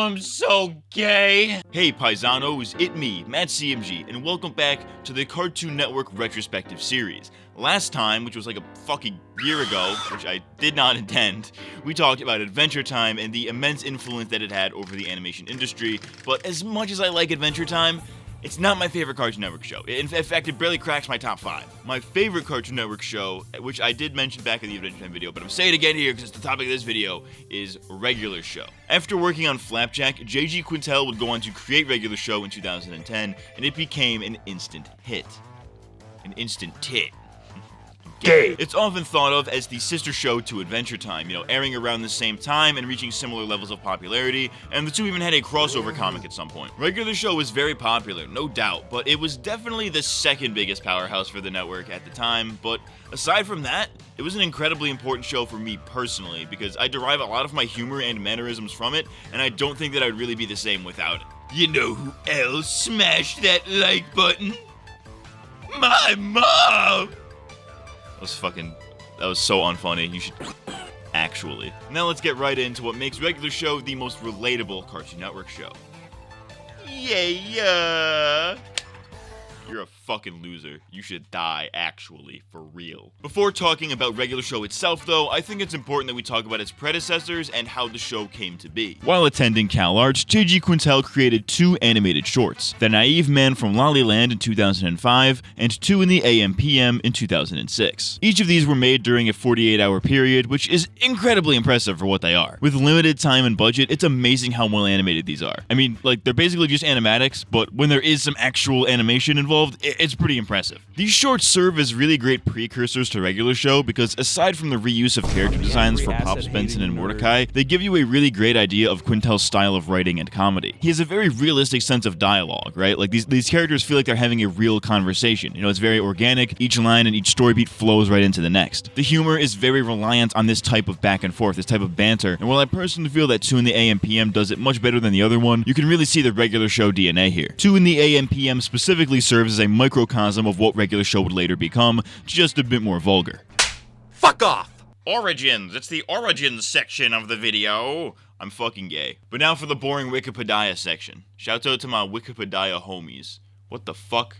I'm so gay. Hey paisanos, it me, MattCMG, and welcome back to the Cartoon Network Retrospective series. Last time, which was like a fucking year ago, which I did not intend, we talked about Adventure Time and the immense influence that it had over the animation industry, but as much as I like Adventure Time, it's not my favorite Cartoon Network show. In fact, it barely cracks my top 5. My favorite Cartoon Network show, which I did mention back in the Adventure Time video, but I'm saying it again here because it's the topic of this video, is Regular Show. After working on Flapjack, JG Quintel would go on to create Regular Show in 2010, and it became an instant hit. An instant tit. Gay. It's often thought of as the sister show to Adventure Time, airing around the same time and reaching similar levels of popularity, and the two even had a crossover comic at some point. Regular Show was very popular, no doubt, but it was definitely the second biggest powerhouse for the network at the time, but aside from that, it was an incredibly important show for me personally, because I derive a lot of my humor and mannerisms from it, and I don't think that I'd really be the same without it. You know who else smashed that like button? My mom! That was so unfunny. You should actually. Now let's get right into what makes Regular Show the most relatable Cartoon Network show. Yeah. You're a fucking loser. You should die, actually, for real. Before talking about Regular Show itself, though, I think it's important that we talk about its predecessors and how the show came to be. While attending Cal Arts, JG Quintel created 2 animated shorts, The Naive Man from Lollyland in 2005, and 2 in the AM/PM in 2006. Each of these were made during a 48-hour period, which is incredibly impressive for what they are. With limited time and budget, it's amazing how well animated these are. I mean, they're basically just animatics, but when there is some actual animation involved, it's pretty impressive. These shorts serve as really great precursors to Regular Show because aside from the reuse of character designs for Pops, Benson, and Mordecai, they give you a really great idea of Quintel's style of writing and comedy. He has a very realistic sense of dialogue, right? Like these characters feel like they're having a real conversation. It's very organic, each line and each story beat flows right into the next. The humor is very reliant on this type of back and forth, this type of banter, and while I personally feel that 2 in the AM/PM does it much better than the other one, you can really see the Regular Show DNA here. 2 in the AM/PM specifically serves as a microcosm of what Regular Show would later become, just a bit more vulgar. Fuck off! Origins! It's the origins section of the video! I'm fucking gay. But now for the boring Wikipedia section. Shouts out to my Wikipedia homies. What the fuck?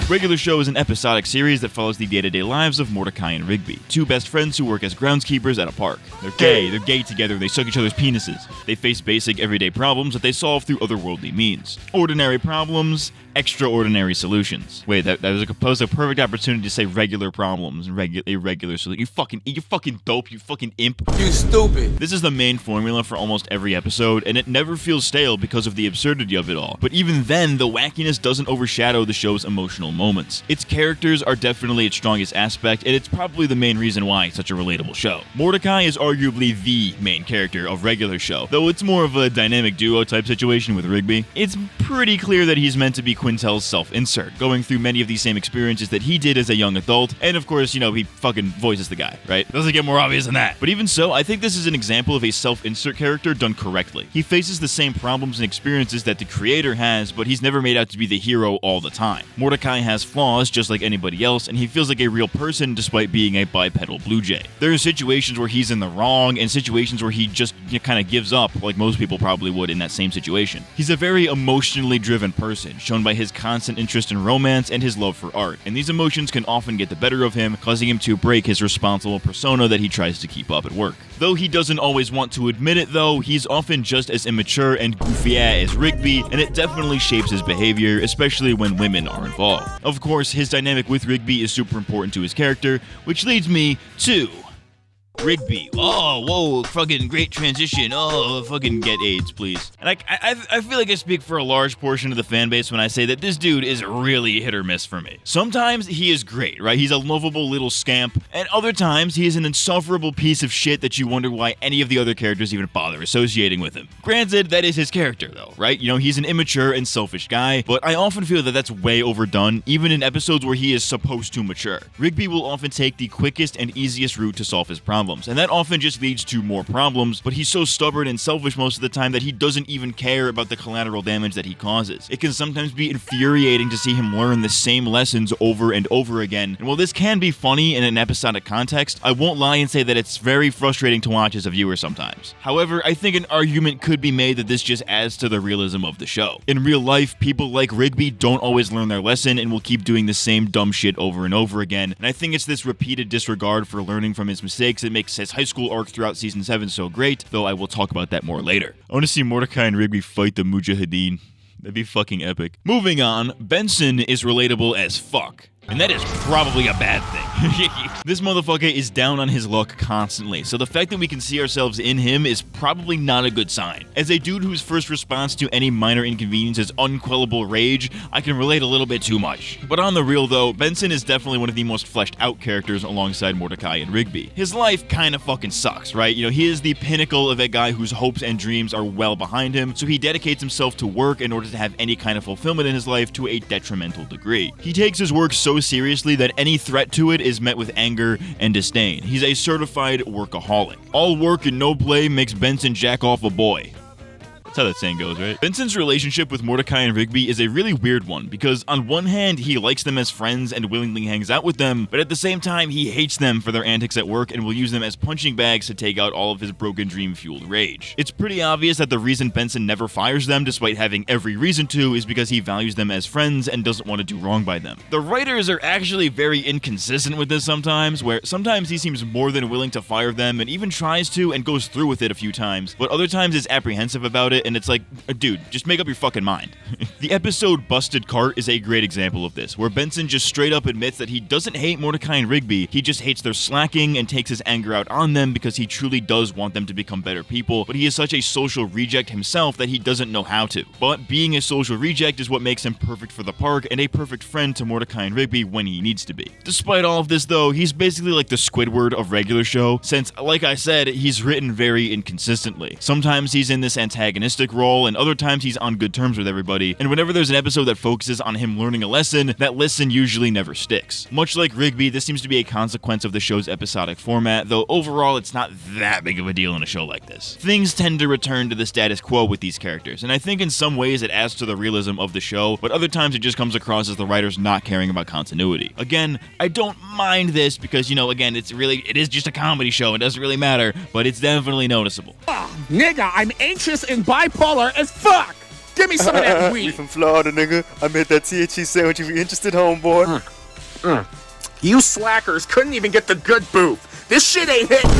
Regular Show is an episodic series that follows the day-to-day lives of Mordecai and Rigby, 2 best friends who work as groundskeepers at a park. They're gay together, they suck each other's penises. They face basic everyday problems that they solve through otherworldly means. Ordinary problems, extraordinary solutions. Wait, that was a perfect opportunity to say regular problems and irregular solutions. You fucking dope, you fucking imp. You stupid. This is the main formula for almost every episode, and it never feels stale because of the absurdity of it all. But even then, the wackiness doesn't overshadow the show's emotional moments. Its characters are definitely its strongest aspect, and it's probably the main reason why it's such a relatable show. Mordecai is arguably the main character of Regular Show, though it's more of a dynamic duo type situation with Rigby. It's pretty clear that he's meant to be Quintel's self-insert, going through many of these same experiences that he did as a young adult, and of course, he fucking voices the guy, right? Doesn't get more obvious than that. But even so, I think this is an example of a self-insert character done correctly. He faces the same problems and experiences that the creator has, but he's never made out to be the hero all the time. Mordecai has flaws just like anybody else, and he feels like a real person despite being a bipedal blue jay. There are situations where he's in the wrong, and situations where he just kind of gives up, like most people probably would in that same situation. He's a very emotionally driven person, shown by his constant interest in romance and his love for art, and these emotions can often get the better of him, causing him to break his responsible persona that he tries to keep up at work. Though he doesn't always want to admit it though, he's often just as immature and goofy as Rigby, and it definitely shapes his behavior, especially when women are involved. Of course, his dynamic with Rigby is super important to his character, which leads me to Rigby. Oh, whoa, fucking great transition. Oh, fucking get AIDS, please. And I feel like I speak for a large portion of the fan base when I say that this dude is really hit or miss for me. Sometimes he is great, right? He's a lovable little scamp, and other times he is an insufferable piece of shit that you wonder why any of the other characters even bother associating with him. Granted, that is his character though, right? He's an immature and selfish guy, but I often feel that that's way overdone, even in episodes where he is supposed to mature. Rigby will often take the quickest and easiest route to solve his problems. problems, and that often just leads to more problems, but he's so stubborn and selfish most of the time that he doesn't even care about the collateral damage that he causes. It can sometimes be infuriating to see him learn the same lessons over and over again, and while this can be funny in an episodic context, I won't lie and say that it's very frustrating to watch as a viewer sometimes. However, I think an argument could be made that this just adds to the realism of the show. In real life, people like Rigby don't always learn their lesson and will keep doing the same dumb shit over and over again, and I think it's this repeated disregard for learning from his mistakes that makes his high school arc throughout season 7 so great, though I will talk about that more later. I want to see Mordecai and Rigby fight the Mujahideen. That'd be fucking epic. Moving on, Benson is relatable as fuck. And that is probably a bad thing. This motherfucker is down on his luck constantly, so the fact that we can see ourselves in him is probably not a good sign. As a dude whose first response to any minor inconvenience is unquellable rage, I can relate a little bit too much. But on the real though, Benson is definitely one of the most fleshed out characters alongside Mordecai and Rigby. His life kinda fucking sucks, right? You know, he is the pinnacle of a guy whose hopes and dreams are well behind him, so he dedicates himself to work in order to have any kind of fulfillment in his life to a detrimental degree. He takes his work so seriously that any threat to it is met with anger and disdain. He's a certified workaholic. All work and no play makes Benson jack off a boy. That's how that saying goes, right? Benson's relationship with Mordecai and Rigby is a really weird one, because on one hand, he likes them as friends and willingly hangs out with them, but at the same time, he hates them for their antics at work and will use them as punching bags to take out all of his broken dream-fueled rage. It's pretty obvious that the reason Benson never fires them, despite having every reason to, is because he values them as friends and doesn't want to do wrong by them. The writers are actually very inconsistent with this sometimes, where sometimes he seems more than willing to fire them and even tries to and goes through with it a few times, but other times is apprehensive about it, and it's like, dude, just make up your fucking mind. The episode Busted Cart is a great example of this, where Benson just straight up admits that he doesn't hate Mordecai and Rigby, he just hates their slacking and takes his anger out on them because he truly does want them to become better people, but he is such a social reject himself that he doesn't know how to. But being a social reject is what makes him perfect for the park and a perfect friend to Mordecai and Rigby when he needs to be. Despite all of this though, he's basically like the Squidward of regular show, since, like I said, he's written very inconsistently. Sometimes he's in this antagonistic role, and other times he's on good terms with everybody, and whenever there's an episode that focuses on him learning a lesson, that lesson usually never sticks. Much like Rigby, this seems to be a consequence of the show's episodic format, though overall it's not that big of a deal in a show like this. Things tend to return to the status quo with these characters, and I think in some ways it adds to the realism of the show, but other times it just comes across as the writers not caring about continuity. Again, I don't mind this because, you know, again, it is just a comedy show, it doesn't really matter, but it's definitely noticeable. Nigga, I'm anxious and bipolar as fuck! Give me some of that weed! We from Florida, nigga. I made that THC sandwich if you interested, homeboy. You slackers couldn't even get the good booth. This shit ain't hitting.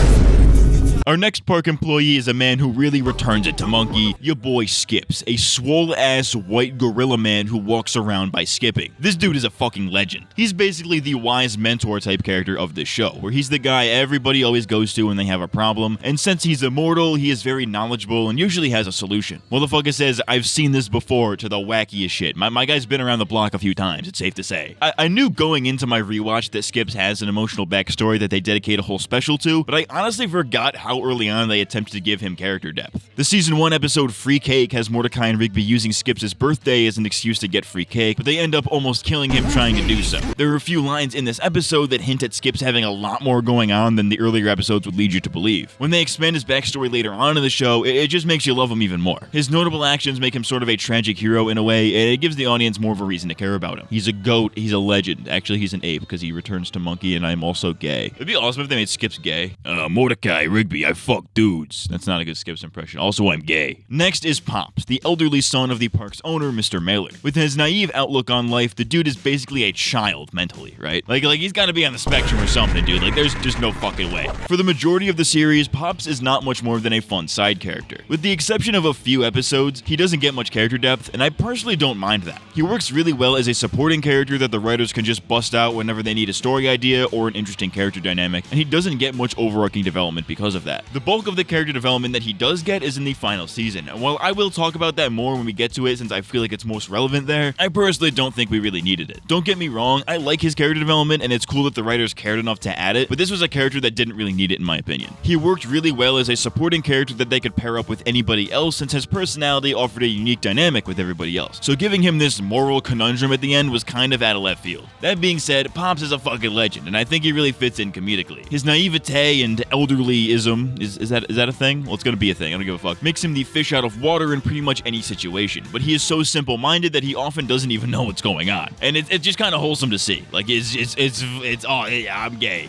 Our next park employee is a man who really returns it to monkey. Your boy Skips, a swole-ass white gorilla man who walks around by skipping. This dude is a fucking legend. He's basically the wise mentor type character of this show, where he's the guy everybody always goes to when they have a problem, and since he's immortal, he is very knowledgeable and usually has a solution. Motherfucker says, I've seen this before to the wackiest shit. My guy's been around the block a few times, it's safe to say. I knew going into my rewatch that Skips has an emotional backstory that they dedicate a whole special to, but I honestly forgot how early on they attempted to give him character depth. The season 1 episode Free Cake has Mordecai and Rigby using Skips' birthday as an excuse to get free cake, but they end up almost killing him trying to do so. There are a few lines in this episode that hint at Skips having a lot more going on than the earlier episodes would lead you to believe. When they expand his backstory later on in the show, it just makes you love him even more. His notable actions make him sort of a tragic hero in a way, and it gives the audience more of a reason to care about him. He's a goat, he's a legend. Actually, he's an ape because he returns to monkey, and I'm also gay. It'd be awesome if they made Skips gay. Mordecai, Rigby, I fuck dudes. That's not a good Skips impression. Also, I'm gay. Next is Pops, the elderly son of the park's owner, Mr. Mailer. With his naive outlook on life, the dude is basically a child mentally, right? Like he's gotta be on the spectrum or something, dude. Like, there's just no fucking way. For the majority of the series, Pops is not much more than a fun side character. With the exception of a few episodes, he doesn't get much character depth, and I personally don't mind that. He works really well as a supporting character that the writers can just bust out whenever they need a story idea or an interesting character dynamic, and he doesn't get much overarching development because of that. that. The bulk of the character development that he does get is in the final season, and while I will talk about that more when we get to it since I feel like it's most relevant there, I personally don't think we really needed it. Don't get me wrong, I like his character development and it's cool that the writers cared enough to add it, but this was a character that didn't really need it in my opinion. He worked really well as a supporting character that they could pair up with anybody else since his personality offered a unique dynamic with everybody else. So giving him this moral conundrum at the end was kind of out of left field. That being said, Pops is a fucking legend and I think he really fits in comedically. His naivete and elderlyism, is that a thing? Well, it's gonna be a thing, I don't give a fuck. Makes him the fish out of water in pretty much any situation, but he is so simple-minded that he often doesn't even know what's going on. And it's just kind of wholesome to see. Like, oh, yeah, I'm gay.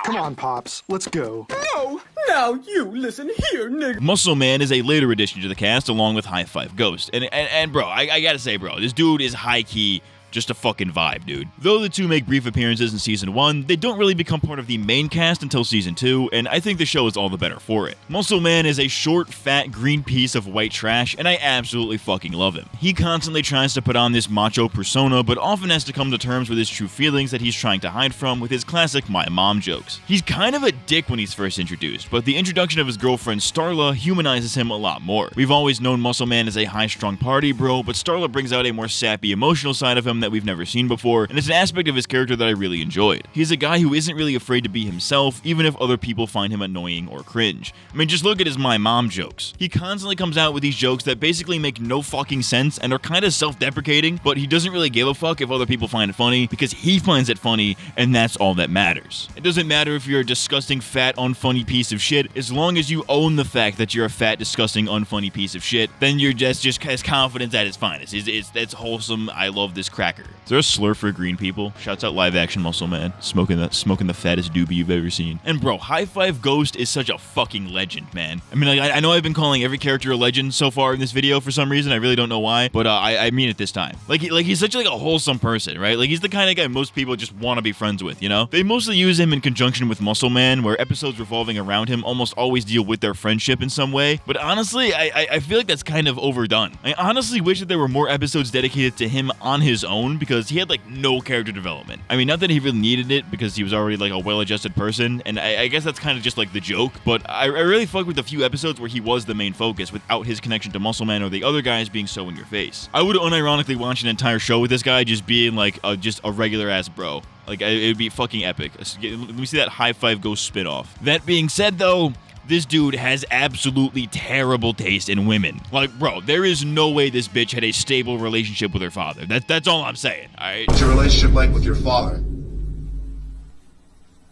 Come on, Pops, let's go. No, now you listen here, nigga. Muscle Man is a later addition to the cast along with High Five Ghost. And bro, I gotta say, bro, this dude is high-key just a fucking vibe, dude. Though the two make brief appearances in season 1, they don't really become part of the main cast until season 2, and I think the show is all the better for it. Muscle Man is a short, fat, green piece of white trash, and I absolutely fucking love him. He constantly tries to put on this macho persona, but often has to come to terms with his true feelings that he's trying to hide from with his classic my mom jokes. He's kind of a dick when he's first introduced, but the introduction of his girlfriend Starla humanizes him a lot more. We've always known Muscle Man as a high-strung party bro, but Starla brings out a more sappy emotional side of him that we've never seen before, and it's an aspect of his character that I really enjoyed. He's a guy who isn't really afraid to be himself, even if other people find him annoying or cringe. I mean, just look at his my mom jokes. He constantly comes out with these jokes that basically make no fucking sense and are kind of self-deprecating, but he doesn't really give a fuck if other people find it funny because he finds it funny, and that's all that matters. It doesn't matter if you're a disgusting, fat, unfunny piece of shit, as long as you own the fact that you're a fat, disgusting, unfunny piece of shit, then you're just as confident at its finest. It's wholesome. I love this cracker. Is there a slur for green people? Shouts out live action Muscle Man. Smoking the fattest doobie you've ever seen. And bro, High Five Ghost is such a fucking legend, man. I mean, like, I know I've been calling every character a legend so far in this video for some reason. I really don't know why, but I mean it this time. Like he's such like a wholesome person, right? Like he's the kind of guy most people just want to be friends with, you know? They mostly use him in conjunction with Muscle Man, where episodes revolving around him almost always deal with their friendship in some way. But honestly, I feel like that's kind of overdone. I honestly wish that there were more episodes dedicated to him on his own because he had like no character development. I mean, not that he really needed it because he was already like a well-adjusted person, and I guess that's kind of just like the joke, but I really fuck with the few episodes where he was the main focus without his connection to Muscle Man or the other guys being so in your face. I would unironically watch an entire show with this guy just being like just a regular ass bro. Like, it would be fucking epic. Let me see that High Five Ghost spin-off. That being said though, this dude has absolutely terrible taste in women. Like, bro, there is no way this bitch had a stable relationship with her father. That's all I'm saying, alright? What's your relationship like with your father?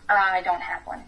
I don't have one.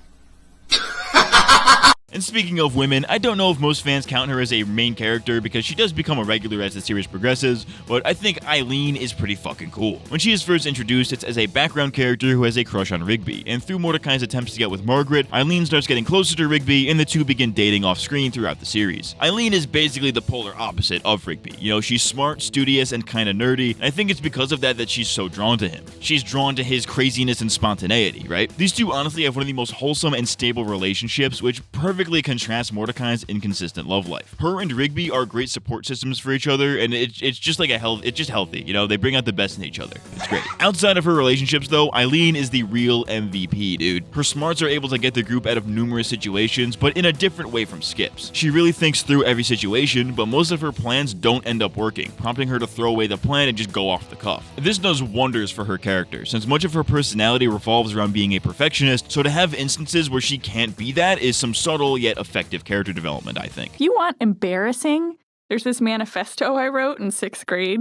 And speaking of women, I don't know if most fans count her as a main character because she does become a regular as the series progresses, but I think Eileen is pretty fucking cool. When she is first introduced, it's as a background character who has a crush on Rigby, and through Mordecai's attempts to get with Margaret, Eileen starts getting closer to Rigby, and the two begin dating off screen throughout the series. Eileen is basically the polar opposite of Rigby. You know, she's smart, studious, and kinda nerdy, and I think it's because of that she's so drawn to him. She's drawn to his craziness and spontaneity, right? These two honestly have one of the most wholesome and stable relationships, which perfectly contrasts Mordecai's inconsistent love life. Her and Rigby are great support systems for each other, and it's just like it's just healthy, you know? They bring out the best in each other. It's great. Outside of her relationships though, Eileen is the real MVP, dude. Her smarts are able to get the group out of numerous situations, but in a different way from Skip's. She really thinks through every situation, but most of her plans don't end up working, prompting her to throw away the plan and just go off the cuff. This does wonders for her character, since much of her personality revolves around being a perfectionist, so to have instances where she can't be that is some subtle yet effective character development, I think. If you want embarrassing, there's this manifesto I wrote in 6th grade.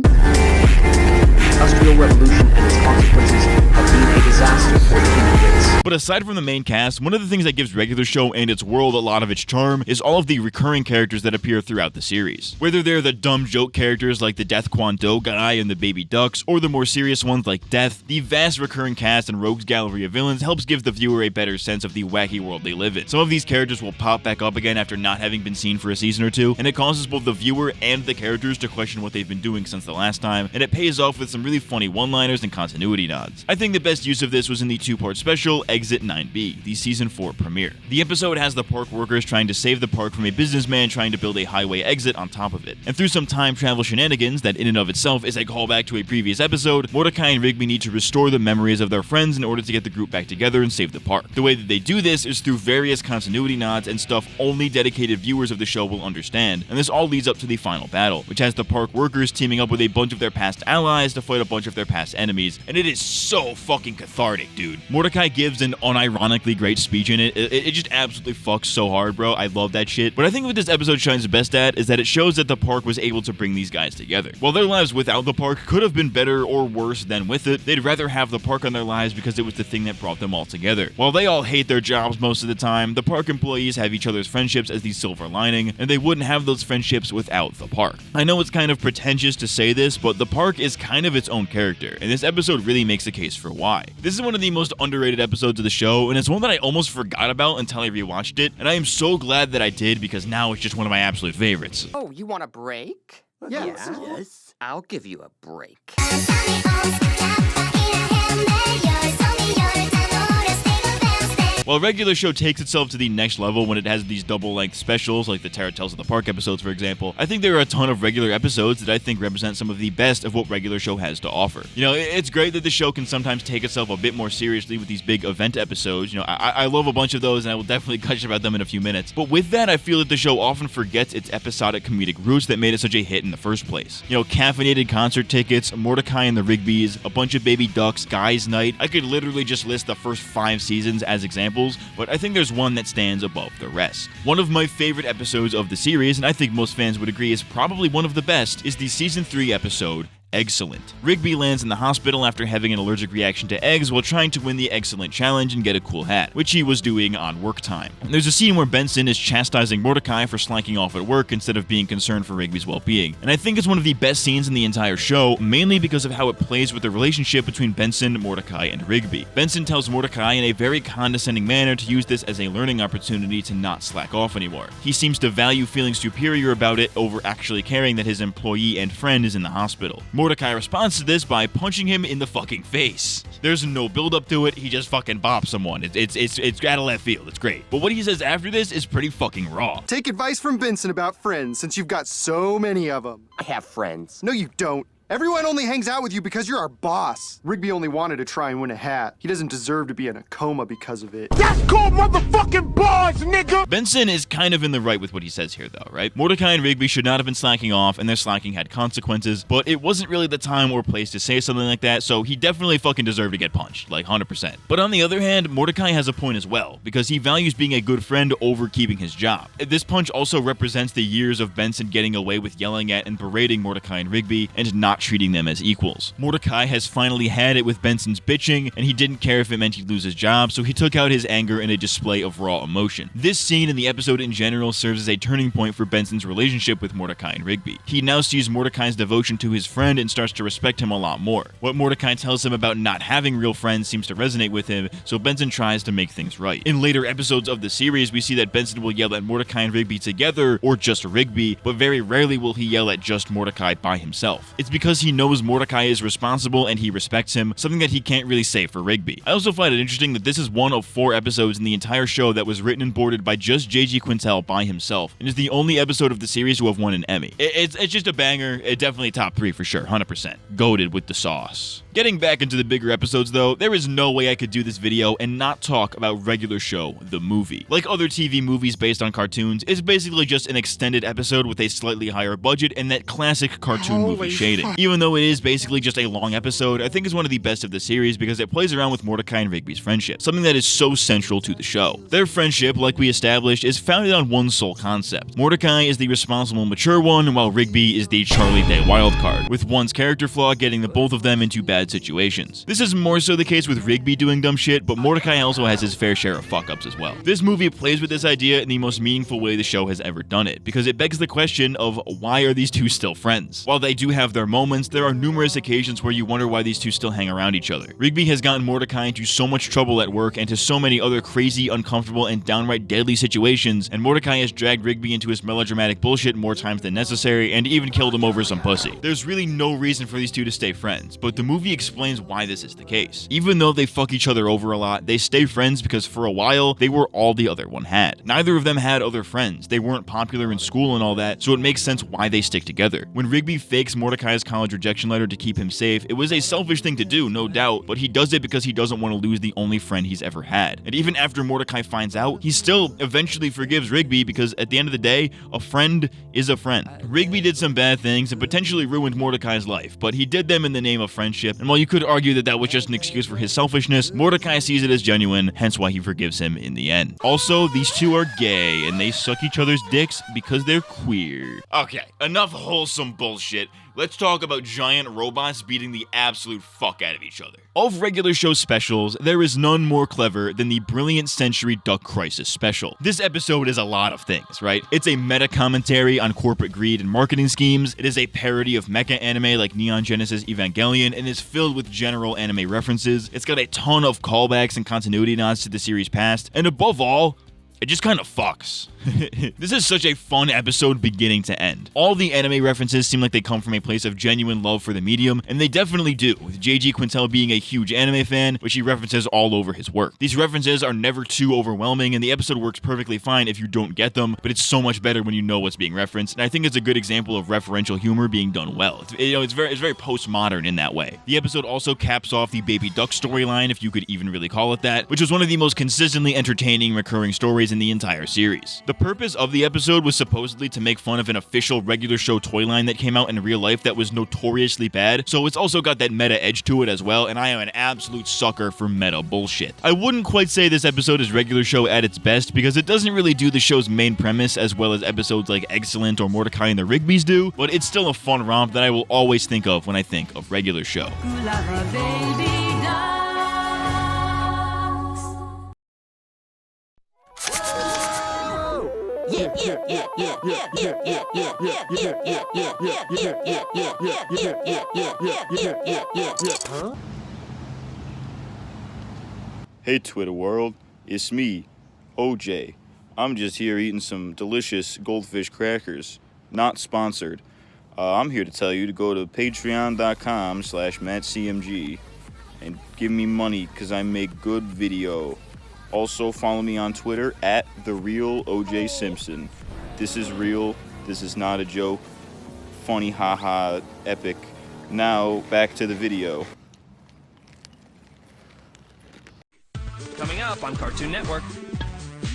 Industrial revolution and its consequences have been a disaster for the human race. But aside from the main cast, one of the things that gives regular show and its world a lot of its charm is all of the recurring characters that appear throughout the series. Whether they're the dumb joke characters like the Death Quintel guy and the Baby Ducks, or the more serious ones like Death, the vast recurring cast and rogues gallery of villains helps give the viewer a better sense of the wacky world they live in. Some of these characters will pop back up again after not having been seen for a season or two, and it causes both the viewer and the characters to question what they've been doing since the last time, and it pays off with some really funny one-liners and continuity nods. I think the best use of of this was in the 2-part special Exit 9B, the season 4 premiere. The episode has the park workers trying to save the park from a businessman trying to build a highway exit on top of it. And through some time travel shenanigans that in and of itself is a callback to a previous episode, Mordecai and Rigby need to restore the memories of their friends in order to get the group back together and save the park. The way that they do this is through various continuity nods and stuff only dedicated viewers of the show will understand, and this all leads up to the final battle, which has the park workers teaming up with a bunch of their past allies to fight a bunch of their past enemies, and it is so fucking cathartic, dude. Mordecai gives an unironically great speech in it. It just absolutely fucks so hard, bro. I love that shit. But I think what this episode shines best at is that it shows that the park was able to bring these guys together. While their lives without the park could have been better or worse than with it, they'd rather have the park on their lives because it was the thing that brought them all together. While they all hate their jobs most of the time, the park employees have each other's friendships as the silver lining, and they wouldn't have those friendships without the park. I know it's kind of pretentious to say this, but the park is kind of its own character, and this episode really makes a case for why. This is one of the most underrated episodes of the show, and it's one that I almost forgot about until I rewatched it, and I am so glad that I did because now it's just one of my absolute favorites. Oh, you want a break? Yes. Yes. I'll give you a break. While regular show takes itself to the next level when it has these double-length specials, like the Tara Tells of the Park episodes, for example, I think there are a ton of regular episodes that I think represent some of the best of what regular show has to offer. You know, it's great that the show can sometimes take itself a bit more seriously with these big event episodes. You know, I love a bunch of those, and I will definitely gush about them in a few minutes. But with that, I feel that the show often forgets its episodic comedic roots that made it such a hit in the first place. You know, caffeinated concert tickets, Mordecai and the Rigbys, a bunch of baby ducks, guys' night. I could literally just list the first 5 seasons as examples, but I think there's one that stands above the rest. One of my favorite episodes of the series, and I think most fans would agree is probably one of the best, is the season 3 episode, Excellent. Rigby lands in the hospital after having an allergic reaction to eggs while trying to win the Excellent Challenge and get a cool hat, which he was doing on work time. There's a scene where Benson is chastising Mordecai for slacking off at work instead of being concerned for Rigby's well-being, and I think it's one of the best scenes in the entire show, mainly because of how it plays with the relationship between Benson, Mordecai, and Rigby. Benson tells Mordecai in a very condescending manner to use this as a learning opportunity to not slack off anymore. He seems to value feeling superior about it over actually caring that his employee and friend is in the hospital. Mordecai responds to this by punching him in the fucking face. There's no build up to it, he just fucking bops someone. It's out of left field, it's great. But what he says after this is pretty fucking raw. Take advice from Benson about friends, since you've got so many of them. I have friends. No, you don't. Everyone only hangs out with you because you're our boss. Rigby only wanted to try and win a hat. He doesn't deserve to be in a coma because of it. That's called motherfucking bars, nigga! Benson is kind of in the right with what he says here though, right? Mordecai and Rigby should not have been slacking off, and their slacking had consequences, but it wasn't really the time or place to say something like that, so he definitely fucking deserved to get punched, like 100%. But on the other hand, Mordecai has a point as well, because he values being a good friend over keeping his job. This punch also represents the years of Benson getting away with yelling at and berating Mordecai and Rigby, and not treating them as equals. Mordecai has finally had it with Benson's bitching, and he didn't care if it meant he'd lose his job, so he took out his anger in a display of raw emotion. This scene and the episode in general serves as a turning point for Benson's relationship with Mordecai and Rigby. He now sees Mordecai's devotion to his friend and starts to respect him a lot more. What Mordecai tells him about not having real friends seems to resonate with him, so Benson tries to make things right. In later episodes of the series, we see that Benson will yell at Mordecai and Rigby together, or just Rigby, but very rarely will he yell at just Mordecai by himself. It's because he knows Mordecai is responsible and he respects him, something that he can't really say for Rigby. I also find it interesting that this is one of 4 episodes in the entire show that was written and boarded by just JG Quintel by himself, and is the only episode of the series to have won an Emmy. It's just a banger. It definitely top 3 for sure, 100%. Goated with the sauce. Getting back into the bigger episodes though, there is no way I could do this video and not talk about Regular Show, the movie. Like other TV movies based on cartoons, it's basically just an extended episode with a slightly higher budget and that classic cartoon movie shading. Even though it is basically just a long episode, I think it's one of the best of the series because it plays around with Mordecai and Rigby's friendship, something that is so central to the show. Their friendship, like we established, is founded on one sole concept. Mordecai is the responsible, mature one, while Rigby is the Charlie Day wildcard, with one's character flaw getting the both of them into bad situations. This is more so the case with Rigby doing dumb shit, but Mordecai also has his fair share of fuck-ups as well. This movie plays with this idea in the most meaningful way the show has ever done it, because it begs the question of why are these two still friends? While they do have their moments, moments, there are numerous occasions where you wonder why these two still hang around each other. Rigby has gotten Mordecai into so much trouble at work and to so many other crazy, uncomfortable, and downright deadly situations, and Mordecai has dragged Rigby into his melodramatic bullshit more times than necessary and even killed him over some pussy. There's really no reason for these two to stay friends, but the movie explains why this is the case. Even though they fuck each other over a lot, they stay friends because for a while, they were all the other one had. Neither of them had other friends. They weren't popular in school and all that, so it makes sense why they stick together. When Rigby fakes Mordecai's college rejection letter to keep him safe, it was a selfish thing to do, no doubt, but he does it because he doesn't want to lose the only friend he's ever had. And even after Mordecai finds out, he still eventually forgives Rigby because at the end of the day, a friend is a friend. Rigby did some bad things and potentially ruined Mordecai's life, but he did them in the name of friendship, and while you could argue that that was just an excuse for his selfishness, Mordecai sees it as genuine, hence why he forgives him in the end. Also, these two are gay, and they suck each other's dicks because they're queer. Okay, enough wholesome bullshit. Let's talk about giant robots beating the absolute fuck out of each other. Of regular show specials, there is none more clever than the Brilliant Century Duck Crisis special. This episode is a lot of things, right? It's a meta-commentary on corporate greed and marketing schemes, it is a parody of mecha anime like Neon Genesis Evangelion, and is filled with general anime references. It's got a ton of callbacks and continuity nods to the series past, and above all, it just kind of fucks. This is such a fun episode beginning to end. All the anime references seem like they come from a place of genuine love for the medium, and they definitely do, with JG Quintel being a huge anime fan, which he references all over his work. These references are never too overwhelming, and the episode works perfectly fine if you don't get them, but it's so much better when you know what's being referenced, and I think it's a good example of referential humor being done well. It's very postmodern in that way. The episode also caps off the Baby Duck storyline, if you could even really call it that, which was one of the most consistently entertaining recurring stories in the entire series. The purpose of the episode was supposedly to make fun of an official regular show toy line that came out in real life that was notoriously bad, so it's also got that meta edge to it as well, and I am an absolute sucker for meta bullshit. I wouldn't quite say this episode is regular show at its best because it doesn't really do the show's main premise as well as episodes like Excellent or Mordecai and the Rigbys do, but it's still a fun romp that I will always think of when I think of regular show. Hey Twitter world, it's me, OJ. I'm just here eating some delicious goldfish crackers. Not sponsored. I'm here to tell you to go to patreon.com/MattCMG and give me money because I make good video. Also, follow me on Twitter at @TheRealOJSimpson. This is real. This is not a joke. Funny, haha, epic. Now, back to the video. Coming up on Cartoon Network.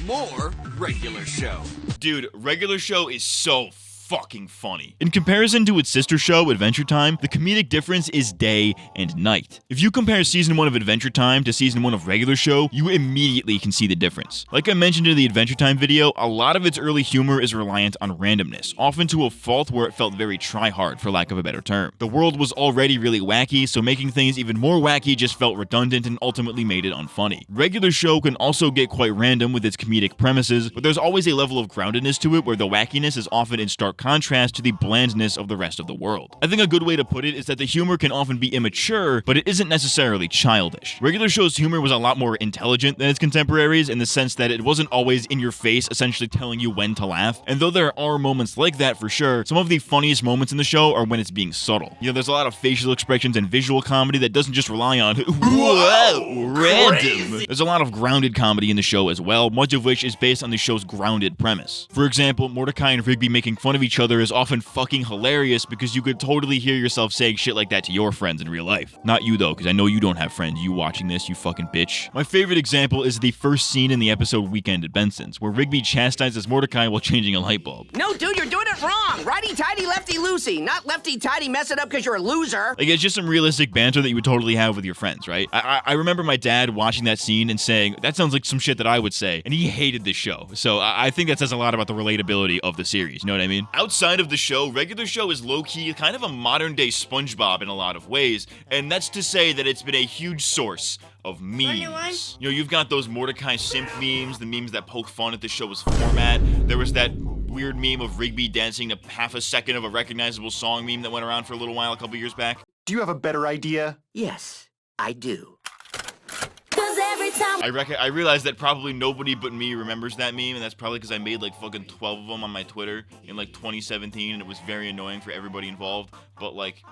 More regular show. Dude, regular show is so fucking funny. In comparison to its sister show, Adventure Time, the comedic difference is day and night. If you compare season 1 of Adventure Time to season 1 of regular show, you immediately can see the difference. Like I mentioned in the Adventure Time video, a lot of its early humor is reliant on randomness, often to a fault where it felt very try-hard, for lack of a better term. The world was already really wacky, so making things even more wacky just felt redundant and ultimately made it unfunny. Regular show can also get quite random with its comedic premises, but there's always a level of groundedness to it where the wackiness is often in stark contrast to the blandness of the rest of the world. I think a good way to put it is that the humor can often be immature, but it isn't necessarily childish. Regular show's humor was a lot more intelligent than its contemporaries in the sense that it wasn't always in your face, essentially telling you when to laugh. And though there are moments like that for sure, some of the funniest moments in the show are when it's being subtle. You know, there's a lot of facial expressions and visual comedy that doesn't just rely on whoa, random. There's a lot of grounded comedy in the show as well, much of which is based on the show's grounded premise. For example, Mordecai and Rigby making fun of each other is often fucking hilarious because you could totally hear yourself saying shit like that to your friends in real life. Not you though, because I know you don't have friends. You watching this, you fucking bitch. My favorite example is the first scene in the episode Weekend at Benson's, where Rigby chastises Mordecai while changing a light bulb. No, dude, you're doing it wrong. Righty-tighty, lefty-loosey. Not lefty-tighty, mess it up because you're a loser. Like, it's just some realistic banter that you would totally have with your friends, right? I remember my dad watching that scene and saying, that sounds like some shit that I would say, and he hated this show. So I think that says a lot about the relatability of the series, you know what I mean? Outside of the show, regular show is low-key kind of a modern-day SpongeBob in a lot of ways, and that's to say that it's been a huge source of memes. You know, you've got those Mordecai Simp memes, the memes that poke fun at the show's format. There was that weird meme of Rigby dancing to half a second of a recognizable song meme that went around for a little while a couple years back? Do you have a better idea? Yes, I do. I realized that probably nobody but me remembers that meme, and that's probably because I made like fucking 12 of them on my Twitter in like 2017, and it was very annoying for everybody involved, but like,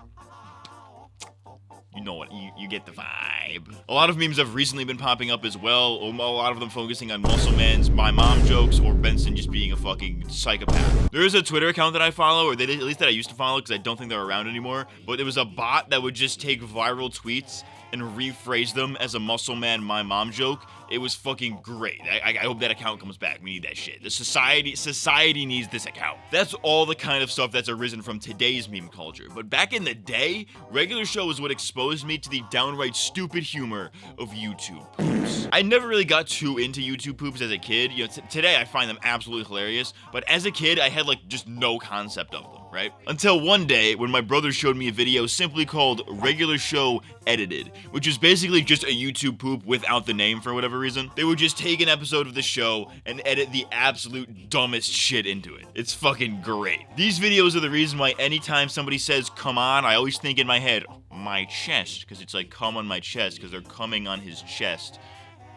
you know what, you get the vibe. A lot of memes have recently been popping up as well, a lot of them focusing on Muscle Man's My Mom jokes or Benson just being a fucking psychopath. There is a Twitter account that I follow, or at least that I used to follow because I don't think they're around anymore, but it was a bot that would just take viral tweets and rephrase them as a Muscle Man My Mom joke. It was fucking great. I hope that account comes back. We need that shit. The society needs this account. That's all the kind of stuff that's arisen from today's meme culture. But back in the day, Regular Show is what exposed me to the downright stupid humor of YouTube poops. I never really got too into YouTube poops as a kid. You know, today I find them absolutely hilarious, but as a kid I had like just no concept of them, right? Until one day when my brother showed me a video simply called Regular Show Edited, which is basically just a YouTube poop without the name for whatever reason. They would just take an episode of the show and edit the absolute dumbest shit into it. It's fucking great. These videos are the reason why anytime somebody says come on, I always think in my head, my chest, because it's like come on my chest, because they're coming on his chest.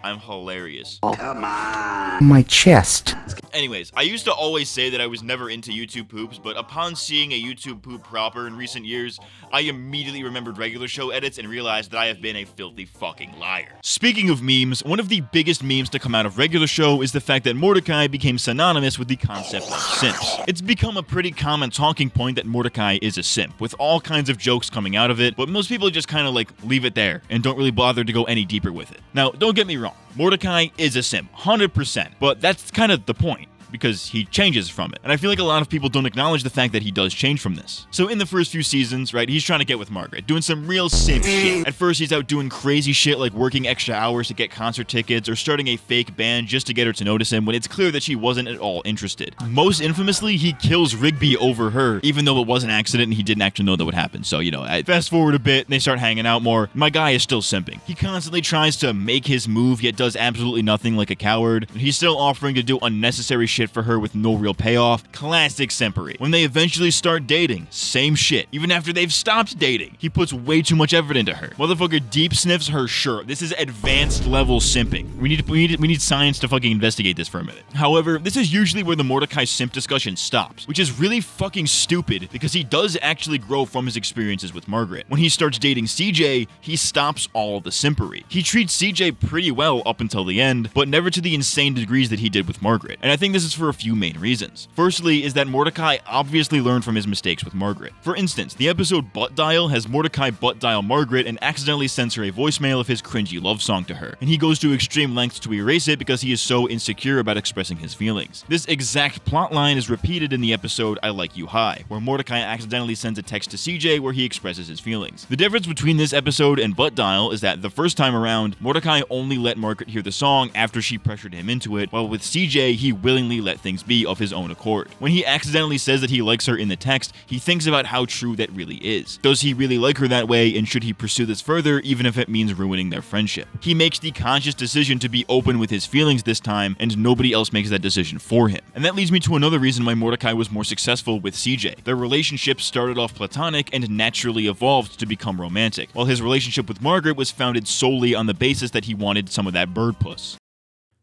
I'm hilarious. Come on. My chest. Anyways, I used to always say that I was never into YouTube poops, but upon seeing a YouTube poop proper in recent years, I immediately remembered Regular Show edits and realized that I have been a filthy fucking liar. Speaking of memes, one of the biggest memes to come out of Regular Show is the fact that Mordecai became synonymous with the concept of simps. It's become a pretty common talking point that Mordecai is a simp, with all kinds of jokes coming out of it, but most people just kind of like leave it there and don't really bother to go any deeper with it. Now, don't get me wrong. Mordecai is a simp, 100%, but that's kind of the point, because he changes from it. And I feel like a lot of people don't acknowledge the fact that he does change from this. So in the first few seasons, right, he's trying to get with Margaret, doing some real simp shit. At first, he's out doing crazy shit like working extra hours to get concert tickets or starting a fake band just to get her to notice him when it's clear that she wasn't at all interested. Most infamously, he kills Rigby over her, even though it was an accident and he didn't actually know that would happen. So, you know, I fast forward a bit and they start hanging out more. My guy is still simping. He constantly tries to make his move, yet does absolutely nothing like a coward. He's still offering to do unnecessary shit for her with no real payoff. Classic simpery. When they eventually start dating, same shit. Even after they've stopped dating, he puts way too much effort into her. Motherfucker deep sniffs her shirt. This is advanced level simping. We need science to fucking investigate this for a minute. However, this is usually where the Mordecai simp discussion stops, which is really fucking stupid because he does actually grow from his experiences with Margaret. When he starts dating CJ, he stops all the simpery. He treats CJ pretty well up until the end, but never to the insane degrees that he did with Margaret. And I think this is for a few main reasons. Firstly is that Mordecai obviously learned from his mistakes with Margaret. For instance, the episode Butt Dial has Mordecai butt dial Margaret and accidentally sends her a voicemail of his cringy love song to her, and he goes to extreme lengths to erase it because he is so insecure about expressing his feelings. This exact plotline is repeated in the episode I Like You High, where Mordecai accidentally sends a text to CJ where he expresses his feelings. The difference between this episode and Butt Dial is that the first time around, Mordecai only let Margaret hear the song after she pressured him into it, while with CJ, he willingly let things be of his own accord. When he accidentally says that he likes her in the text, he thinks about how true that really is. Does he really like her that way, and should he pursue this further even if it means ruining their friendship? He makes the conscious decision to be open with his feelings this time, and nobody else makes that decision for him. And that leads me to another reason why Mordecai was more successful with CJ. Their relationship started off platonic and naturally evolved to become romantic, while his relationship with Margaret was founded solely on the basis that he wanted some of that bird puss.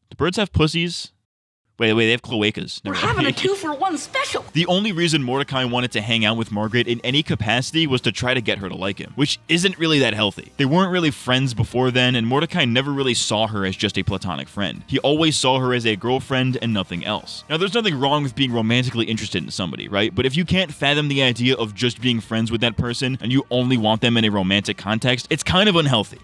Do birds have pussies? Wait, they have cloacas. We're having a 2-for-1 special. The only reason Mordecai wanted to hang out with Margaret in any capacity was to try to get her to like him, which isn't really that healthy. They weren't really friends before then, and Mordecai never really saw her as just a platonic friend. He always saw her as a girlfriend and nothing else. Now, there's nothing wrong with being romantically interested in somebody, right? But if you can't fathom the idea of just being friends with that person, and you only want them in a romantic context, it's kind of unhealthy.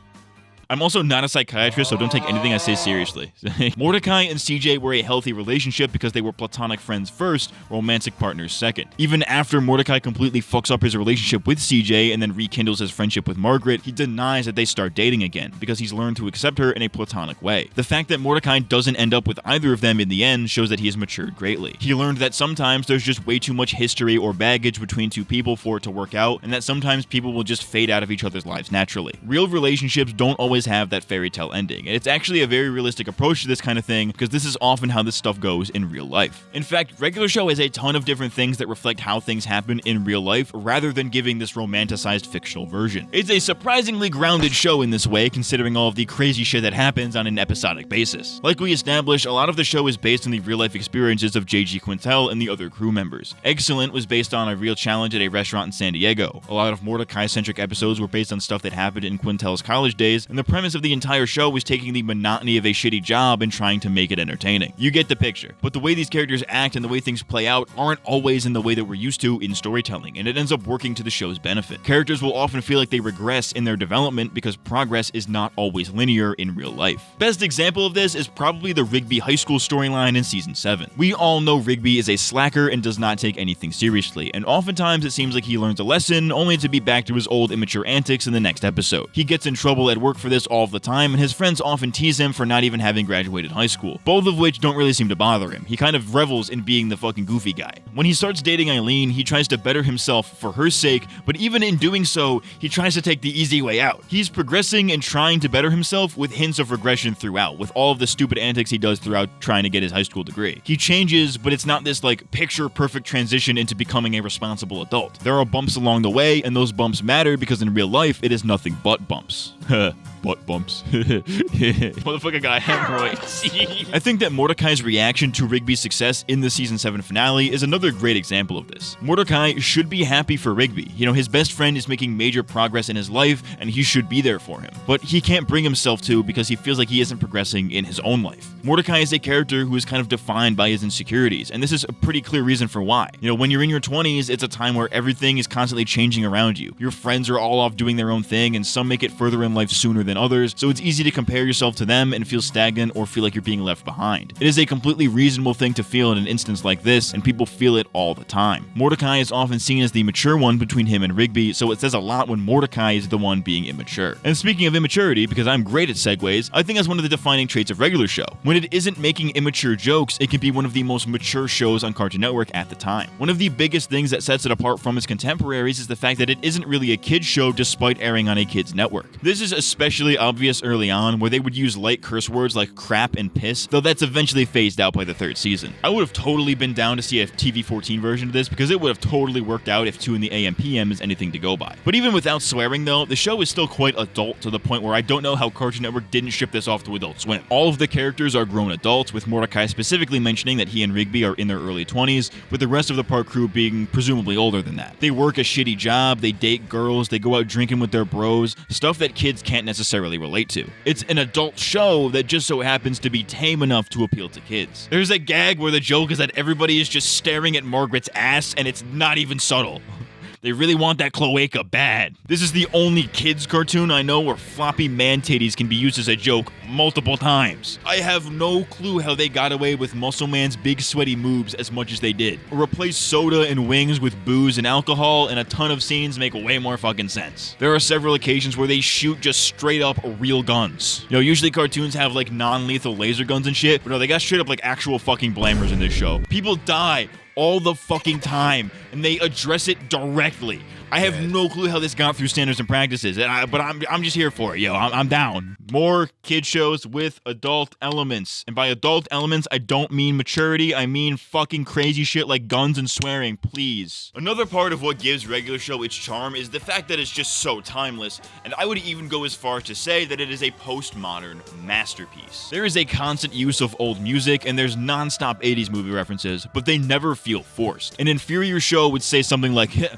I'm also not a psychiatrist, so don't take anything I say seriously. Mordecai and CJ were a healthy relationship because they were platonic friends first, romantic partners second. Even after Mordecai completely fucks up his relationship with CJ and then rekindles his friendship with Margaret, he denies that they start dating again because he's learned to accept her in a platonic way. The fact that Mordecai doesn't end up with either of them in the end shows that he has matured greatly. He learned that sometimes there's just way too much history or baggage between two people for it to work out, and that sometimes people will just fade out of each other's lives naturally. Real relationships don't always always have that fairy tale ending. And it's actually a very realistic approach to this kind of thing, because this is often how this stuff goes in real life. In fact, regular show has a ton of different things that reflect how things happen in real life, rather than giving this romanticized fictional version. It's a surprisingly grounded show in this way, considering all of the crazy shit that happens on an episodic basis. Like we established, a lot of the show is based on the real-life experiences of JG Quintel and the other crew members. Excellent was based on a real challenge at a restaurant in San Diego. A lot of Mordecai-centric episodes were based on stuff that happened in Quintel's college days, and the premise of the entire show was taking the monotony of a shitty job and trying to make it entertaining. You get the picture. But the way these characters act and the way things play out aren't always in the way that we're used to in storytelling, and it ends up working to the show's benefit. Characters will often feel like they regress in their development because progress is not always linear in real life. Best example of this is probably the Rigby high school storyline in season 7. We all know Rigby is a slacker and does not take anything seriously, and oftentimes it seems like he learns a lesson only to be back to his old immature antics in the next episode. He gets in trouble at work for this all the time, and his friends often tease him for not even having graduated high school, both of which don't really seem to bother him. He kind of revels in being the fucking goofy guy. When he starts dating Eileen, he tries to better himself for her sake, but even in doing so, he tries to take the easy way out. He's progressing and trying to better himself with hints of regression throughout, with all of the stupid antics he does throughout trying to get his high school degree. He changes, but it's not this like picture-perfect transition into becoming a responsible adult. There are bumps along the way, and those bumps matter because in real life, it is nothing but bumps. Butt bumps. Motherfucker got hemorrhoids. I think that Mordecai's reaction to Rigby's success in the season 7 finale is another great example of this. Mordecai should be happy for Rigby. You know, his best friend is making major progress in his life, and he should be there for him. But he can't bring himself to because he feels like he isn't progressing in his own life. Mordecai is a character who is kind of defined by his insecurities, and this is a pretty clear reason for why. You know, when you're in your 20s, it's a time where everything is constantly changing around you. Your friends are all off doing their own thing, and some make it further in life sooner than others, so it's easy to compare yourself to them and feel stagnant or feel like you're being left behind. It is a completely reasonable thing to feel in an instance like this, and people feel it all the time. Mordecai is often seen as the mature one between him and Rigby, so it says a lot when Mordecai is the one being immature. And speaking of immaturity, because I'm great at segues, I think that's one of the defining traits of regular show. When it isn't making immature jokes, it can be one of the most mature shows on Cartoon Network at the time. One of the biggest things that sets it apart from its contemporaries is the fact that it isn't really a kid's show despite airing on a kid's network. This is especially obvious early on, where they would use light curse words like crap and piss, though that's eventually phased out by the 3rd season. I would have totally been down to see a TV-14 version of this because it would have totally worked out if 2 in the AM PM is anything to go by. But even without swearing though, the show is still quite adult to the point where I don't know how Cartoon Network didn't ship this off to Adult Swim. All of the characters are grown adults, with Mordecai specifically mentioning that he and Rigby are in their early 20s, with the rest of the park crew being presumably older than that. They work a shitty job, they date girls, they go out drinking with their bros, stuff that kids can't necessarily relate to. It's an adult show that just so happens to be tame enough to appeal to kids. There's a gag where the joke is that everybody is just staring at Margaret's ass and it's not even subtle. They really want that cloaca bad. This is the only kids cartoon I know where floppy man-titties can be used as a joke multiple times. I have no clue how they got away with Muscle Man's big sweaty moves as much as they did. Replace soda and wings with booze and alcohol, and a ton of scenes make way more fucking sense. There are several occasions where they shoot just straight up real guns. You know, usually cartoons have like non-lethal laser guns and shit, but no, they got straight up like actual fucking blammers in this show. People die all the fucking time, and they address it directly. I have no clue how this got through standards and practices, but I'm just here for it, yo. I'm down. More kid shows with adult elements. And by adult elements, I don't mean maturity, I mean fucking crazy shit like guns and swearing, please. Another part of what gives regular show its charm is the fact that it's just so timeless, and I would even go as far as to say that it is a postmodern masterpiece. There is a constant use of old music, and there's non-stop 80s movie references, but they never feel forced. An inferior show would say something like, hey,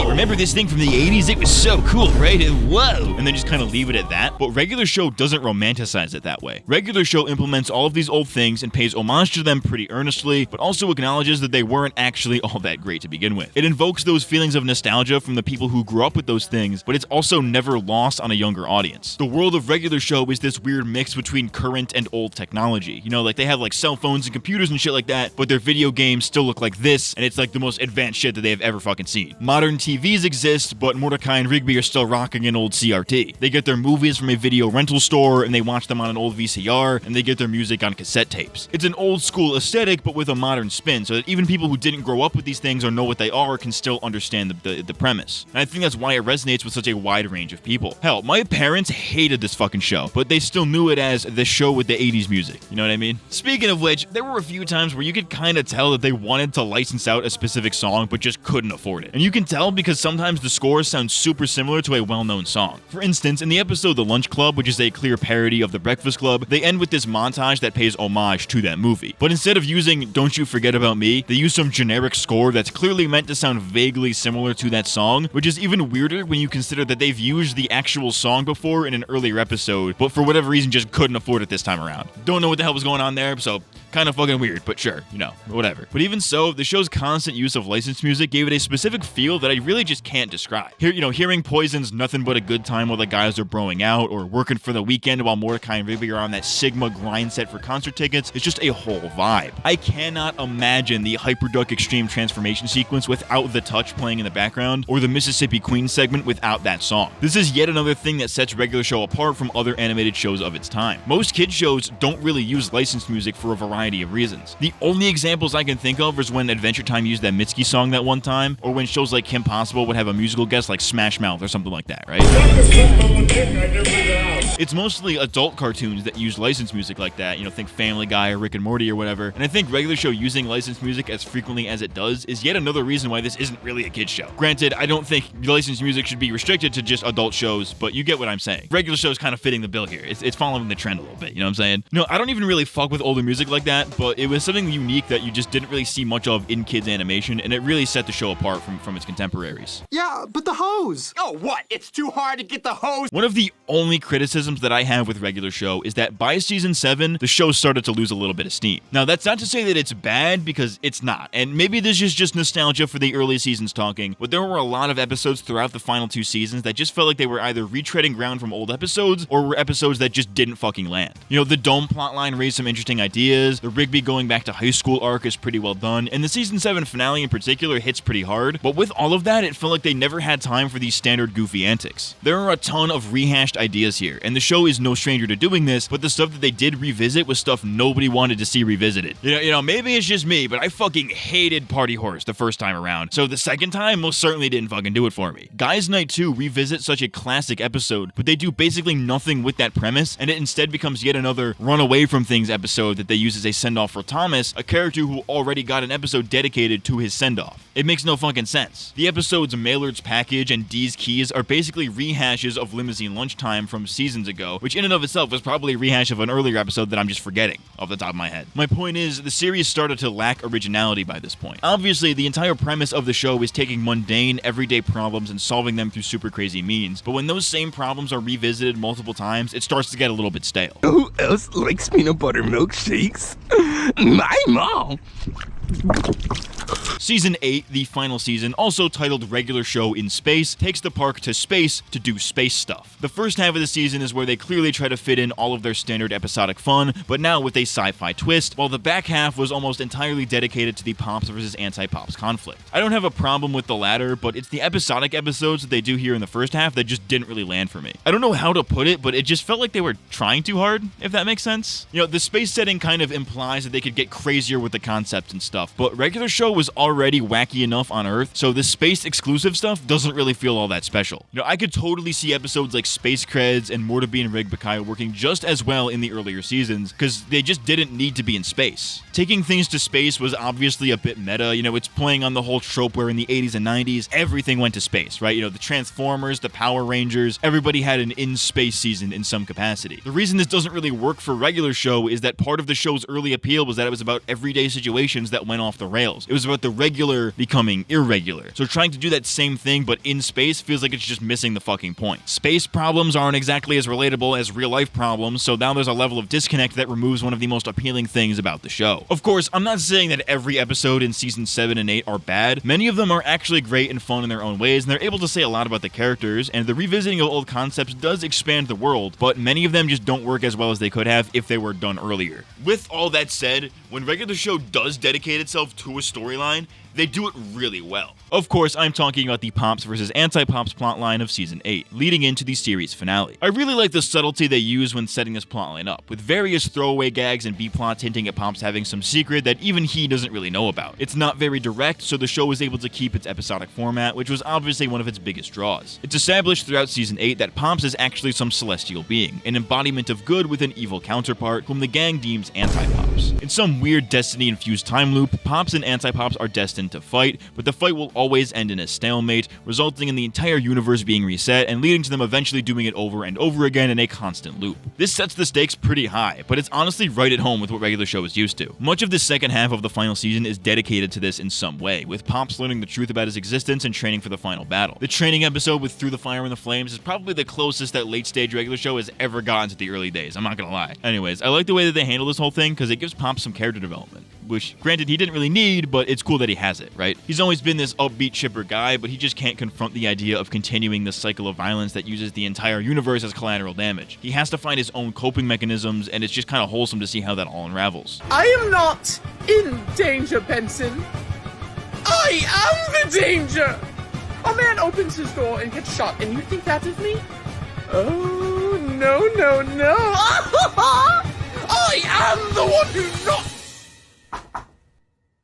remember this thing from the 80s? It was so cool, right? Whoa! And then just kind of leave it at that. But regular show doesn't romanticize it that way. Regular show implements all of these old things and pays homage to them pretty earnestly, but also acknowledges that they weren't actually all that great to begin with. It invokes those feelings of nostalgia from the people who grew up with those things, but it's also never lost on a younger audience. The world of regular show is this weird mix between current and old technology. You know, like they have like cell phones and computers and shit like that, but their video games still look like this, and it's like the most advanced shit that they have ever fucking seen. Modern TV TVs exist, but Mordecai and Rigby are still rocking an old CRT. They get their movies from a video rental store, and they watch them on an old VCR, and they get their music on cassette tapes. It's an old school aesthetic, but with a modern spin, so that even people who didn't grow up with these things or know what they are can still understand the premise. And I think that's why it resonates with such a wide range of people. Hell, my parents hated this fucking show, but they still knew it as the show with the 80s music. You know what I mean? Speaking of which, there were a few times where you could kind of tell that they wanted to license out a specific song, but just couldn't afford it. And you can tell because sometimes the scores sound super similar to a well-known song. For instance, in the episode The Lunch Club, which is a clear parody of The Breakfast Club, they end with this montage that pays homage to that movie. But instead of using Don't You Forget About Me, they use some generic score that's clearly meant to sound vaguely similar to that song, which is even weirder when you consider that they've used the actual song before in an earlier episode, but for whatever reason just couldn't afford it this time around. Don't know what the hell was going on there, so kind of fucking weird, but sure, whatever. But even so, the show's constant use of licensed music gave it a specific feel that I really just can't describe. Hearing Poison's Nothing But a Good Time while the guys are broing out, or Working for the Weekend while Mordecai and Rigby are on that Sigma grind set for concert tickets, is just a whole vibe. I cannot imagine the Hyperduck Extreme transformation sequence without the touch playing in the background, or the Mississippi Queen segment without that song. This is yet another thing that sets Regular Show apart from other animated shows of its time. Most kids shows don't really use licensed music for a variety of reasons. The only examples I can think of is when Adventure Time used that Mitski song that one time, or when shows like Kim Possible would have a musical guest like Smash Mouth or something like that, right? It's mostly adult cartoons that use licensed music like that, think Family Guy or Rick and Morty or whatever, and I think Regular Show using licensed music as frequently as it does is yet another reason why this isn't really a kid's show. Granted, I don't think licensed music should be restricted to just adult shows, but you get what I'm saying. Regular Show's kind of fitting the bill here. It's following the trend a little bit, you know what I'm saying? No, I don't even really fuck with older music like that, but it was something unique that you just didn't really see much of in kids animation, and it really set the show apart from its contemporaries. Yeah, but the hose! Oh, what? It's too hard to get the hose? One of the only criticisms that I have with Regular Show is that by season 7, the show started to lose a little bit of steam. Now, that's not to say that it's bad, because it's not, and maybe this is just nostalgia for the early seasons talking, but there were a lot of episodes throughout the final 2 seasons that just felt like they were either retreading ground from old episodes, or were episodes that just didn't fucking land. The Dome plotline raised some interesting ideas, the Rigby going back to high school arc is pretty well done, and the season 7 finale in particular hits pretty hard, but with all of that, it felt like they never had time for these standard goofy antics. There are a ton of rehashed ideas here, and the show is no stranger to doing this, but the stuff that they did revisit was stuff nobody wanted to see revisited. Maybe it's just me, but I fucking hated Party Horse the first time around, so the second time most certainly didn't fucking do it for me. Guys Night 2 revisit such a classic episode, but they do basically nothing with that premise, and it instead becomes yet another run away from things episode that they use as a send-off for Thomas, a character who already got an episode dedicated to his send-off. It makes no fucking sense. The episodes Mailard's Package and Dee's Keys are basically rehashes of Limousine Lunchtime from seasons ago, which in and of itself was probably a rehash of an earlier episode that I'm just forgetting off the top of my head. My point is, the series started to lack originality by this point. Obviously, the entire premise of the show is taking mundane, everyday problems and solving them through super crazy means, but when those same problems are revisited multiple times, it starts to get a little bit stale. Who else likes peanut butter milkshakes? My mom! Season 8, the final season, also titled Regular Show in Space, takes the park to space to do space stuff. The first half of the season is where they clearly try to fit in all of their standard episodic fun, but now with a sci-fi twist, while the back half was almost entirely dedicated to the Pops versus Anti-Pops conflict. I don't have a problem with the latter, but it's the episodic episodes that they do here in the first half that just didn't really land for me. I don't know how to put it, but it just felt like they were trying too hard, if that makes sense. The space setting kind of implies that they could get crazier with the concepts and stuff, but Regular Show was already wacky enough on Earth, so the space exclusive stuff doesn't really feel all that special. I could totally see episodes like Space Creds and Mordecai and Rigby working just as well in the earlier seasons, because they just didn't need to be in space. Taking things to space was obviously a bit meta, it's playing on the whole trope where in the 80s and 90s, everything went to space, right? The Transformers, the Power Rangers, everybody had an in-space season in some capacity. The reason this doesn't really work for Regular Show is that part of the show's early appeal was that it was about everyday situations that went off the rails. It was about the regular becoming irregular. So trying to do that same thing but in space feels like it's just missing the fucking point. Space problems aren't exactly as relatable as real life problems, so now there's a level of disconnect that removes one of the most appealing things about the show. Of course, I'm not saying that every episode in season 7 and 8 are bad. Many of them are actually great and fun in their own ways, and they're able to say a lot about the characters, and the revisiting of old concepts does expand the world, but many of them just don't work as well as they could have if they were done earlier. With all that said, when Regular Show does dedicate itself to a storyline, They do it really well. Of course, I'm talking about the Pops versus Anti-Pops plotline of Season 8, leading into the series finale. I really like the subtlety they use when setting this plotline up, with various throwaway gags and B-plots hinting at Pops having some secret that even he doesn't really know about. It's not very direct, so the show was able to keep its episodic format, which was obviously one of its biggest draws. It's established throughout Season 8 that Pops is actually some celestial being, an embodiment of good with an evil counterpart whom the gang deems Anti-Pops. In some weird Destiny-infused time loop, Pops and Anti-Pops are destined to fight, but the fight will always end in a stalemate, resulting in the entire universe being reset and leading to them eventually doing it over and over again in a constant loop. This sets the stakes pretty high, but it's honestly right at home with what regular show is used to. Much of the second half of the final season is dedicated to this in some way, with Pops learning the truth about his existence and training for the final battle. The training episode with Through the Fire and the Flames is probably the closest that late-stage regular show has ever gotten to the early days, I'm not gonna lie. Anyways, I like the way that they handle this whole thing because it gives Pops some character development, which, granted, he didn't really need, but it's cool that he has it, right? He's always been this upbeat, chipper guy, but he just can't confront the idea of continuing the cycle of violence that uses the entire universe as collateral damage. He has to find his own coping mechanisms, and it's just kind of wholesome to see how that all unravels. I am not in danger, Benson. I am the danger! A man opens his door and gets shot, and you think that is me? Oh, no, no, no! I am the one who's not...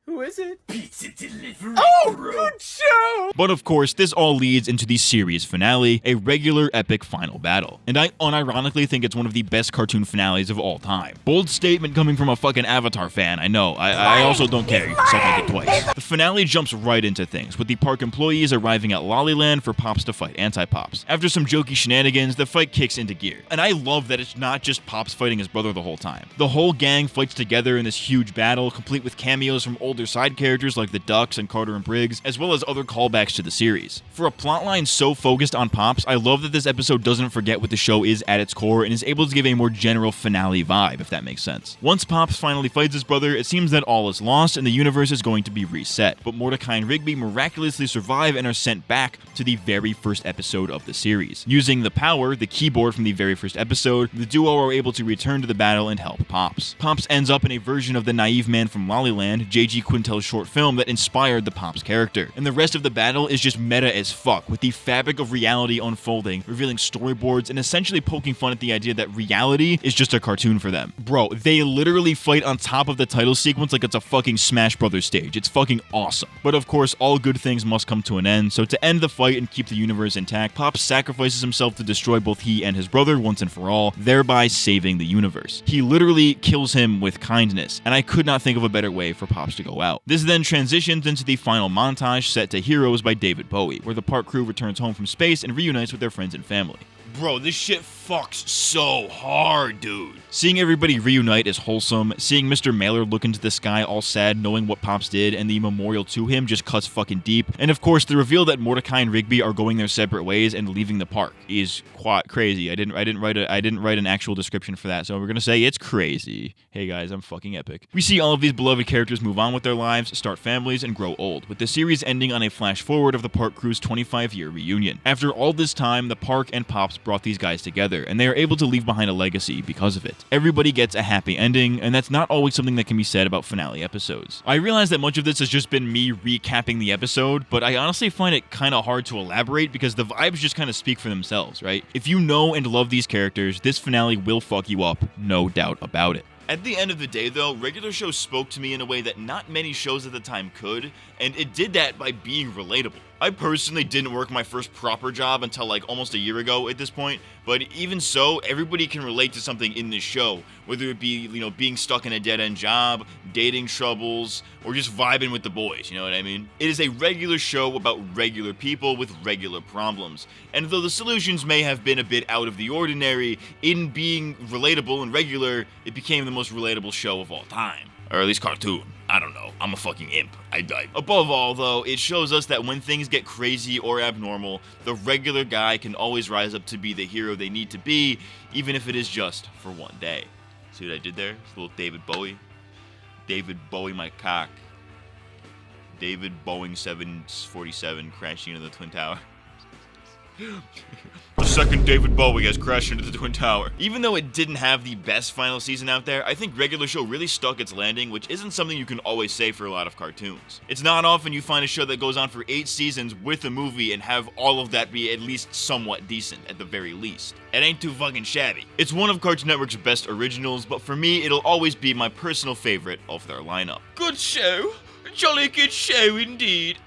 Who is it? Pizza delivery. Oh, good show! But of course, this all leads into the series finale, a regular epic final battle. And I unironically think it's one of the best cartoon finales of all time. Bold statement coming from a fucking Avatar fan, I know. I also don't care, you can suck my dick twice. The finale jumps right into things, with the park employees arriving at Lollyland for Pops to fight Anti-Pops. After some jokey shenanigans, the fight kicks into gear. And I love that it's not just Pops fighting his brother the whole time. The whole gang fights together in this huge battle, complete with cameos from older side characters like the Ducks and Carter and Briggs, as well as other callbacks to the series. For a plotline so focused on Pops, I love that this episode doesn't forget what the show is at its core and is able to give a more general finale vibe, if that makes sense. Once Pops finally fights his brother, it seems that all is lost and the universe is going to be reset, but Mordecai and Rigby miraculously survive and are sent back to the very first episode of the series. Using the power, the keyboard from the very first episode, the duo are able to return to the battle and help Pops. Pops ends up in a version of the naive man from Lollyland, JG Quintel's short film that inspired the Pops character. And the rest of the battle is just meta as fuck, with the fabric of reality unfolding, revealing storyboards, and essentially poking fun at the idea that reality is just a cartoon for them. Bro, they literally fight on top of the title sequence like it's a fucking Smash Brothers stage. It's fucking awesome. But of course, all good things must come to an end, so to end the fight and keep the universe intact, Pops sacrifices himself to destroy both he and his brother once and for all, thereby saving the universe. He literally kills him with kindness, and I could not think of a better way for Pops to go out. This then transitions into the final montage set to Heroes by David Bowie, where the park crew returns home from space and reunites with their friends and family. Bro, this shit fucks so hard, dude. Seeing everybody reunite is wholesome. Seeing Mr. Mailer look into the sky all sad knowing what Pops did and the memorial to him just cuts fucking deep. And of course, the reveal that Mordecai and Rigby are going their separate ways and leaving the park is quite crazy. I didn't write an actual description for that, so we're gonna say it's crazy. Hey guys, I'm fucking epic. We see all of these beloved characters move on with their lives, start families, and grow old, with the series ending on a flash forward of the park crew's 25-year reunion. After all this time, the park and Pops brought these guys together, and they are able to leave behind a legacy because of it. Everybody gets a happy ending, and that's not always something that can be said about finale episodes. I realize that much of this has just been me recapping the episode, but I honestly find it kind of hard to elaborate because the vibes just kind of speak for themselves, right? If you know and love these characters, this finale will fuck you up, no doubt about it. At the end of the day, though, regular shows spoke to me in a way that not many shows at the time could, and it did that by being relatable. I personally didn't work my first proper job until like almost a year ago at this point, but even so, everybody can relate to something in this show, whether it be, being stuck in a dead-end job, dating troubles, or just vibing with the boys, you know what I mean? It is a regular show about regular people with regular problems, and though the solutions may have been a bit out of the ordinary, in being relatable and regular, it became the most relatable show of all time. Or at least cartoon. I don't know. I'm a fucking imp. I died. Above all, though, it shows us that when things get crazy or abnormal, the regular guy can always rise up to be the hero they need to be, even if it is just for one day. See what I did there? It's a little David Bowie. David Bowie my cock. David Boeing 747 crashing into the Twin Tower. The second David Bowie has crashed into the Twin Tower. Even though it didn't have the best final season out there, I think regular show really stuck its landing, which isn't something you can always say for a lot of cartoons. It's not often you find a show that goes on for 8 seasons with a movie and have all of that be at least somewhat decent, at the very least. It ain't too fucking shabby. It's one of Cartoon Network's best originals, but for me, it'll always be my personal favorite of their lineup. Good show. Jolly good show indeed.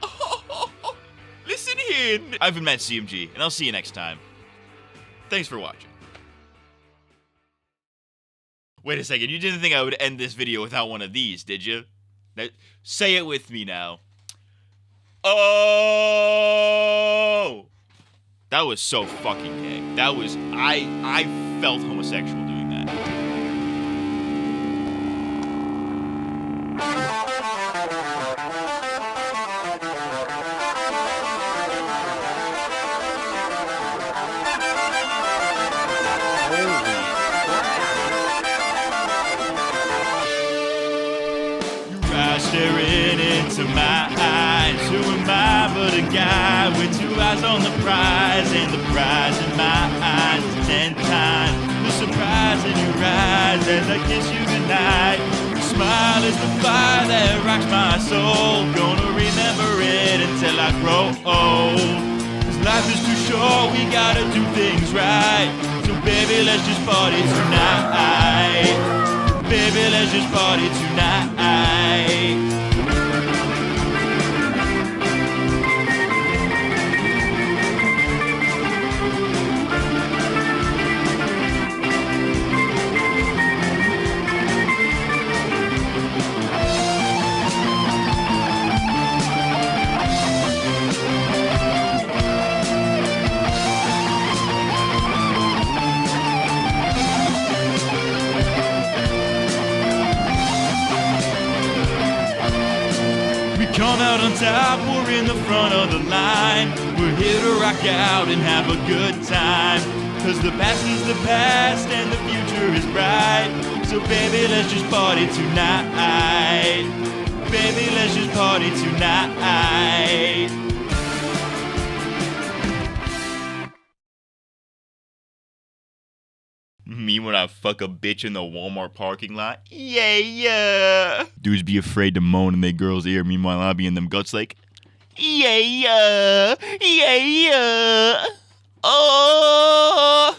Listen here. I've been MattCMG, and I'll see you next time. Thanks for watching. Wait a second, you didn't think I would end this video without one of these, did you? Say it with me now. Oh! That was so fucking gay. That was, I felt homosexual doing that. Staring into my eyes. Who am I but a guy with 2 eyes on the prize, and the prize in my eyes is 10 times the surprise in your eyes as I kiss you goodnight. Your smile is the fire that rocks my soul. Gonna remember it until I grow old. 'Cause life is too short, we gotta do things right. So baby, let's just party tonight. Baby, let's just party tonight. Come out on top, we're in the front of the line. We're here to rock out and have a good time. 'Cause the past is the past and the future is bright. So baby, let's just party tonight. Baby, let's just party tonight. Me when I fuck a bitch in the Walmart parking lot? Yeah. Dudes be afraid to moan in their girl's ear, meanwhile I be in them guts like, yeah. Oh.